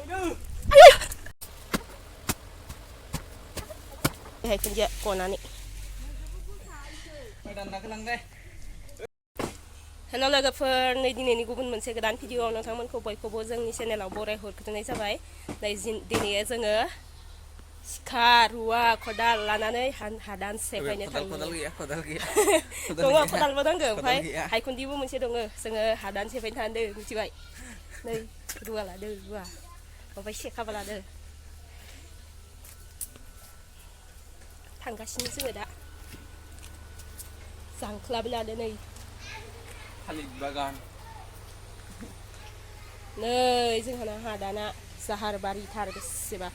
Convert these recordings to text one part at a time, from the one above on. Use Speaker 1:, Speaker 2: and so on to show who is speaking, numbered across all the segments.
Speaker 1: ให้เป็นเยอะกว่านั้นนี่ฮัลโหลเลยกับเฟิร์นในดินนี้กูเป็นเหมือนเสกดันวิดีโอน้องทั้งมันขบอยขบजोंนี่channel आव बराय हरखोनाय जाबायในदिनै जोङो सिखा रुवा खदाल लानानै हादान सेफायनो थाङो खदाल गैया दङ खदालबो दङ ओमफ्राय हायखुन्दिबो मोनसे दङ जोङो हादान सेफायनो थांदों मिथिबाय नै रुवा लादो रुवा ओमफ्राय सेखाबो लादो थांगासिनो जोङो दा जांख्लाबो लादो नै
Speaker 2: थालिर बागान
Speaker 1: नै जोंहाना हादाना जाहारबारि थार बेसेबा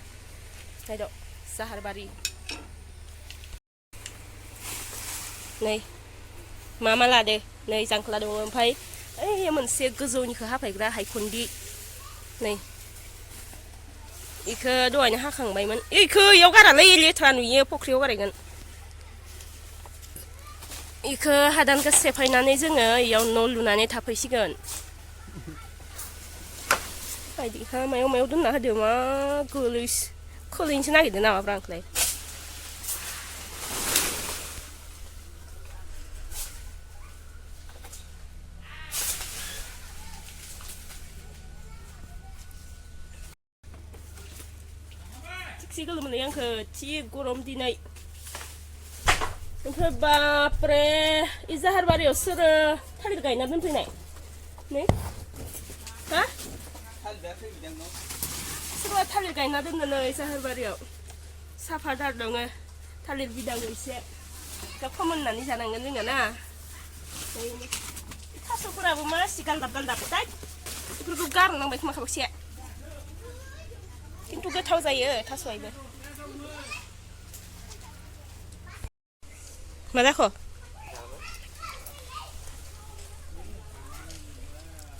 Speaker 1: नायद' जाहारबारि नै मा लादो नै जांख्ला दङ ओमफ्राय ओइ मोनसे गोजौनिखौ हाफायग्रा हायखुन्दि नै इखो दहायनो हाखांबायमोन इखो इयाव गारालै लेथ्रा नुयो फख्रियाव गारायगोन इखो हादानखौ सेफायनानै जोङो इयाव न' लुनानै थाफैसिगोन बायदिखा मायाव दोनना होदो मा खोलैनोसो नागिरदों नामाब्रा आंखौलाय थिगसे गोलोमोनलै आंखो थि गरम दिनै ओमफ्राय बापरे इ जाहारबारियाव सोरो थालिर गायना दोनफैनाय नै हा सोरबा थालिर गायना दोनो नै जाहारबारियाव साफादार दङ थालिर बिदां एसे दा फोमोननानै जानांगोन जोङो ना थास'फोराबो मा गालदाब दाय बेफोरखौ गारनांबाय खोमा खावसे खिन्थु गोथाव जायो थास'आबो मा जाखो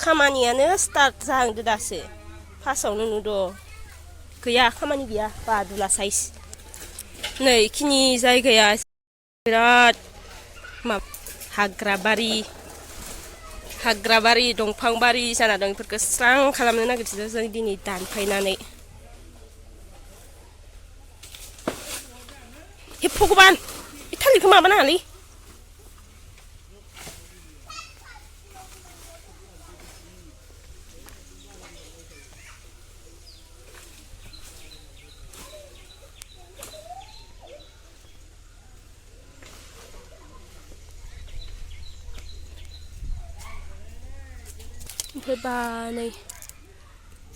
Speaker 1: खामानियानो स्टार्ट जाहांदो दासो फार्स्टआवनो नुदो गैया खामानि गैया बादुला साइज नै इखिनि जायगाया बिराद हाग्राबारि दंफांबारि जाना दं बेफोरखौ स्रां खालामनो नागिरदों जों दिनै दानफायनानै हे भगबान इ थालिरखौ माबा नाङालै ओमफ्राय बा नै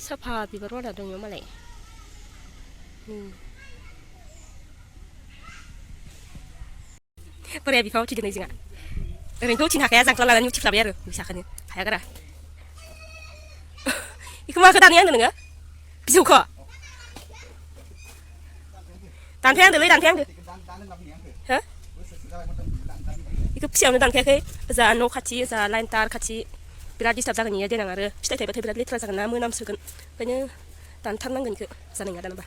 Speaker 1: साफा बिबार बारना दङ मालाय बोराया बिफाङाव उथिदों नै जोंहा ओरैनोथ' उथिनो हाखाया जांख्ला लानानै उथिफ्लाबाय आरो फैसाखौनो हाया गारा बेखौ माखौ दानहै आंनो नोङो बिजौखौ दानफायहांदोलै दानफायहांदो हो बेखौ फिसायावनो दानखायाखै ओजा न' खाथि ओजा लाइन तार खाथि बिराद डिस्टार्ब जागोन इयो देनां आरो फिथाइ थाइबाथाय बिराद लेथ्रा जागोन ना मोनामसोगोन ओंखायनो दानथारनांगोन इखौ जानाय नङा दानोबा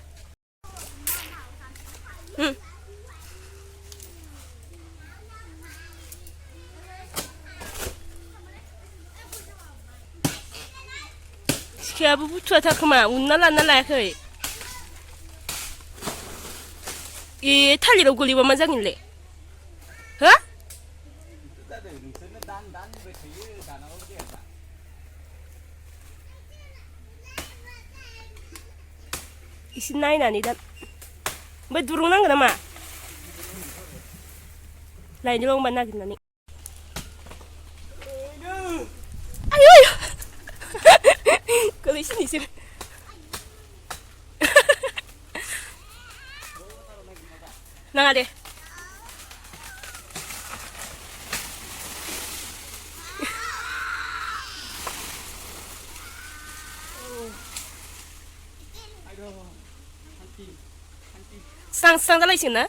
Speaker 1: सिखायाबो बुथुवाथार खोमा उनना लाना लायाखै ए थालिराव गोलैबा मा जागोनलै हो एसे नायनानै दान ओमफ्राय दुरुं नांगोन नामा लायनो होनबा नागिरनानै आयौ गोलैसिन इसोर नाङा दे स्रां स्रां जालायसिगोन ना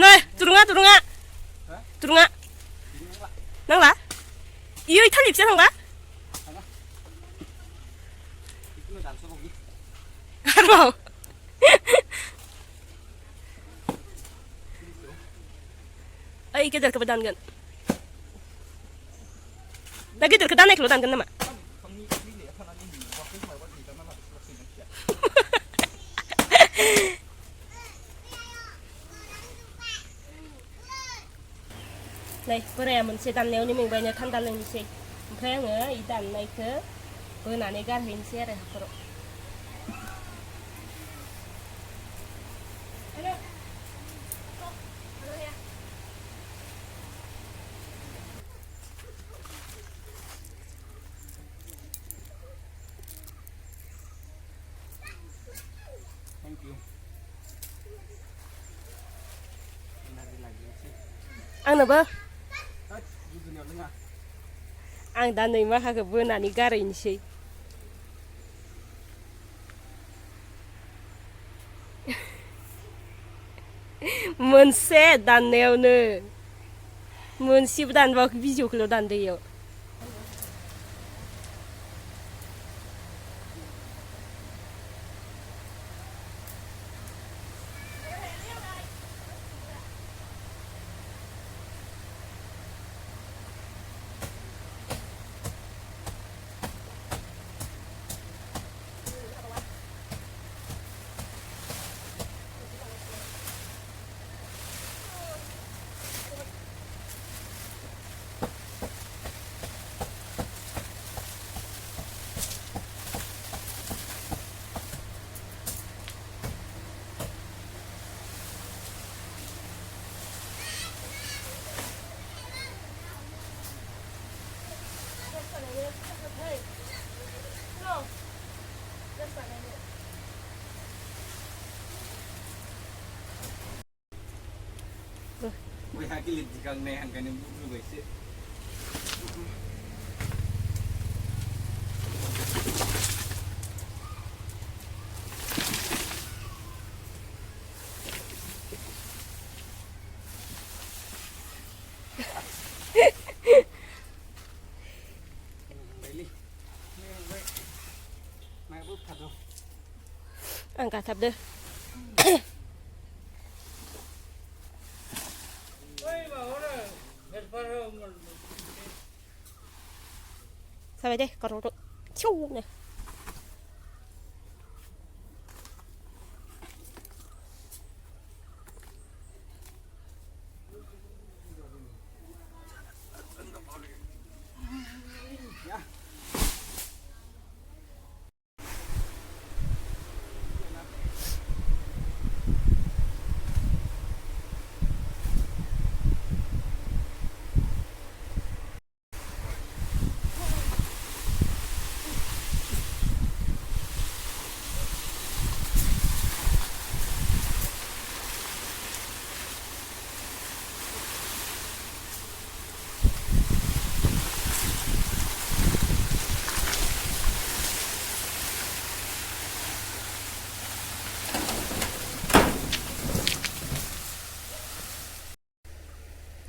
Speaker 1: नै दुरुङा नांला इयो थालिर फिसा थांबा आरोबाव ओइ गेदेरखौबो दानगोन दा गिदिरखौ दानायखौल' दानगोन नामा
Speaker 2: बिफांनि बिलाइया थानानै नुवाखै माबा दैदाना लाखै मानसिया
Speaker 1: नै बोराया मोनसे दाननायावनो मेंबायनो थान्दा लोंनोसै ओमफ्राय आङो इ दाननायखौ बोनानै गारहैनोसै आरो हाखराव
Speaker 2: थेंक इउ
Speaker 1: आंनोबो
Speaker 2: गुजुनायाव लोङा
Speaker 1: आं दा नै माखाखौ बोनानै गारहैनोसै मोनसे दाननायावनो मोनसेबो दानबावाखै बिजौखौल' दानदो इयाव
Speaker 2: bihak kilit jikang nehan kan yang bulu guys
Speaker 1: angkat tab deh sampai deh kalau ciu nih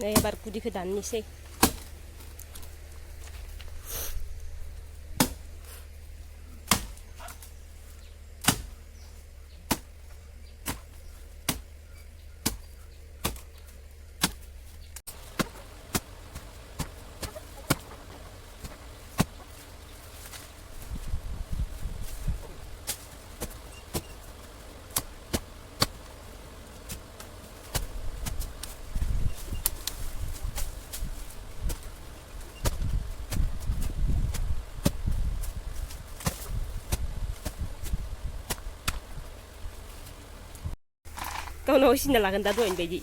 Speaker 1: nih baru kudi ke dan nih sih kau nawa sini lah kan doain bayi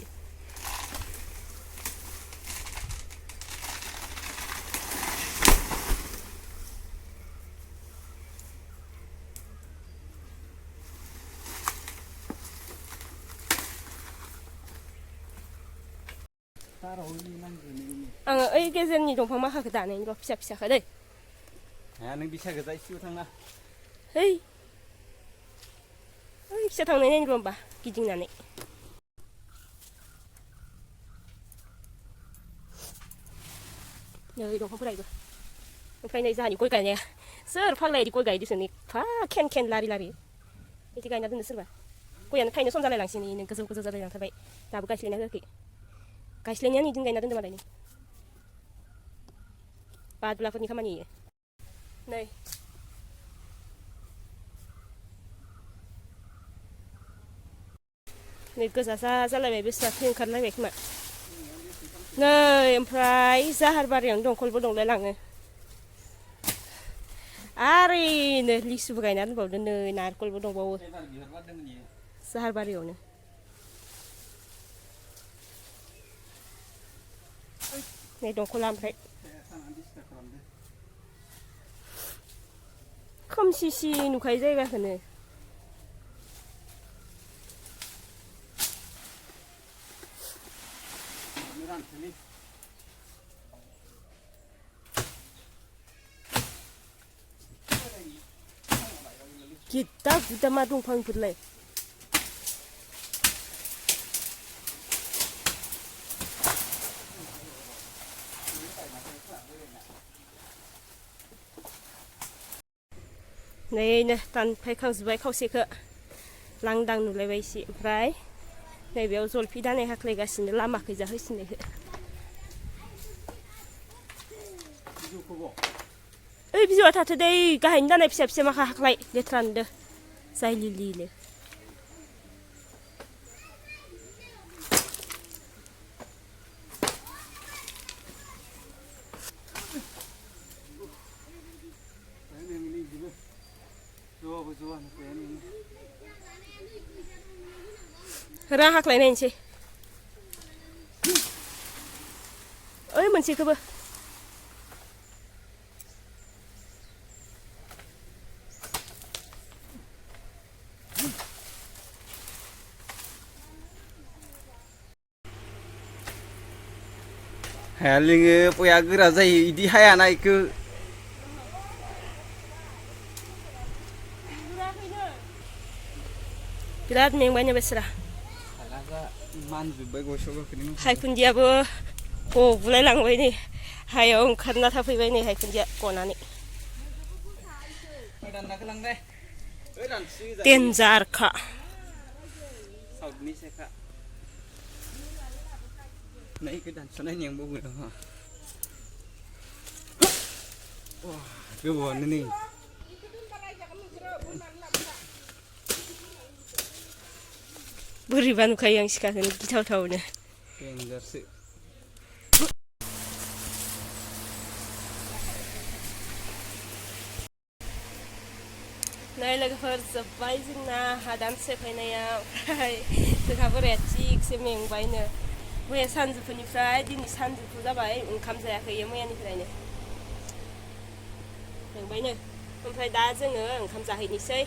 Speaker 1: आङो ओइ गेजेरनि दंफां माखाखौ दानायनि र' फिसा फिसाखौ दै
Speaker 2: nang bisa gak sih utangnya
Speaker 1: ओइ ओइ फिसा थांनाय नायनो र' होमबा गिदिंनानै नै दंफांफोराबो ओमफ्राय नै जोंहानि गय गायनाया सोर फाग्लाया इदि गय गायदोंसो एफा खेन खेन लारि लारि बिदि गायना दोननो सोरबा गयानो थायनो सम जालायलांसै नै गोजौ गोजौ जालायलांथारबाय दाबो गायस्लायना होआखै गायस्लायनायानो इदिनो गायना दोनदों मालाय बादुलाफोरनि खामानि नै नै गोजा जालायबाय बेस्रा थै ओंखारलायबाय खोमा नै ओमफ्राय जाहार बारियावनो दंखलबो दंलाय लाङो आरो नै लिसुबो गायना दोनबावदो नै नारखलबो दंबावो जाहार बारियावनो नै दंखला ओमफ्राय खोमसिसि नुखायो जायगाखौनो गिदा गुदा मा दंफांफोरलाय नैनो दानफायखांजोब्बाय खावसेखौ लांदां नुलायबाय एसे ओमफ्राय नैबेयाव जलफि दानाय हाख्लायगासिनो लामाखै जाहोसिननायखौ ओइ बिजौआ थाथो दै गाहायनि दानाय फिसा फिसा माखा हाख्लाय लेथ्रा नुदो जाय लिलिनो रा हाख्लाय नायनोसै ओइ मोनसेखौबो
Speaker 2: हाया लोङो पया गोरा जायो इदि हायाना इखो
Speaker 1: बिराद मेंबायनो बेसरा
Speaker 2: मानजोब्बाय गसौगाखोनो
Speaker 1: हायखुन्दियाबो गबुलाय लांबाय नै हायाव ओंखारना थाफैबाय नै हायखुन्दिया गनानै देन्जारखा
Speaker 2: नै इखो दानस'नाय नेंबावगोन गोबावानो नै
Speaker 1: बोरैबा नुखायो आं सिखाखौनो गिथावथावनो
Speaker 2: देन्जारसो
Speaker 1: नै लोगोफोर जोब्बाय जोंना हादान सेफायनाया ओमफ्राय जोंहा बोराया थिगसे मेंबायनो मैया सानजौफुनिफ्राय दिनै सानजौफु जाबाय ओंखाम जायाखै मैयानिफ्रायनो मेंबायनो ओमफ्राय दा जोङो ओंखाम जाहैनोसै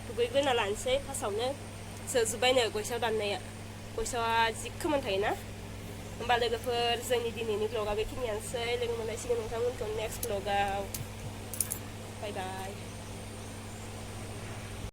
Speaker 1: दुगैग्रोना लानोसै फार्स्टआवनो जोबजोब्बायनो गयसाव दाननाया गयसावा जि खोमोन थायोना होमबा लोगोफोर जोंनि दिनैनि ब्लगा बेखिनियानोसै लोगो मोनलायसिगोन नोंथांमोनखौ नेक्स्ट ब्लगाव बाय बाय